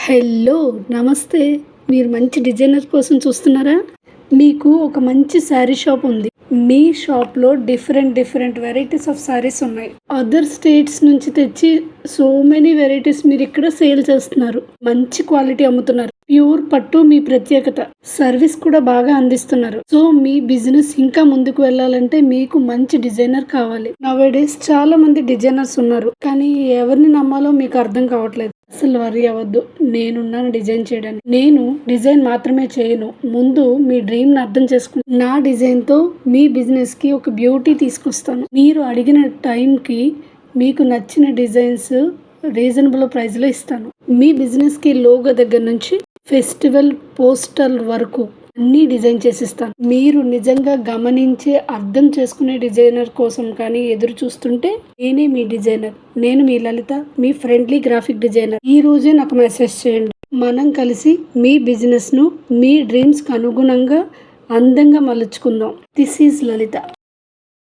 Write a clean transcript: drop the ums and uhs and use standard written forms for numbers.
Hello! నమస్తే. మీరు మంచి డిజైనర్ కోసం చూస్తున్నారా? మీకు ఒక మంచి శారీ షాప్ ఉంది. మీ షాప్‌లో డిఫరెంట్ వెరైటీస్ ఆఫ్ శారీస్ ఉన్నాయి. అదర్ స్టేట్స్ నుంచి తెచ్చి సో మెనీ వెరైటీస్ మీరిక్కడ సేల్ చేస్తున్నారు. మంచి క్వాలిటీ అమ్ముతున్నారు. ప్యూర్ పట్టు మీ ప్రత్యేకత. సర్వీస్ కూడా బాగా అందిస్తున్నారు. సో మీ బిజినెస్ ఇంకా ముందుకు వెళ్ళాలంటే మీకు మంచి డిజైనర్ కావాలి. నౌఏడేస్ చాలా మంది డిజైనర్స్ ఉన్నారు. కానీ ఎవరిని నమ్మాలో మీకు అర్థం కావట్లేదు. అసలు వర్రీ అవ్వద్దు. నేనున్నాను డిజైన్ చేయడానికి. నేను డిజైన్ మాత్రమే చేయను. ముందు మీ డ్రీమ్‌ని అర్థం చేసుకుని నా డిజైన్‌తో మీ బిజినెస్‌కి ఒక బ్యూటీ తీసుకొస్తాను. మీరు అడిగిన టైంకి మీకు నచ్చిన డిజైన్స్ రీజనబుల్ ప్రైస్‌లో ఇస్తాను. మీ బిజినెస్‌కి లోగో దగ్గర నుంచి ఫెస్టివల్ పోస్టర్ వరకు అన్నీ డిజైన్ చేసిస్తాను. మీరు నిజంగా గమనించే అర్థం చేసుకునే డిజైనర్ కోసం కానీ ఎదురు చూస్తుంటే నేనే మీ డిజైనర్. నేను మీ లలిత, మీ ఫ్రెండ్లీ గ్రాఫిక్ డిజైనర్. ఈ రోజే నాకు మెసేజ్ చేయండి. మనం కలిసి మీ బిజినెస్ను మీ డ్రీమ్స్కి అనుగుణంగా అందంగా మలుచుకుందాం. This is Lalitha.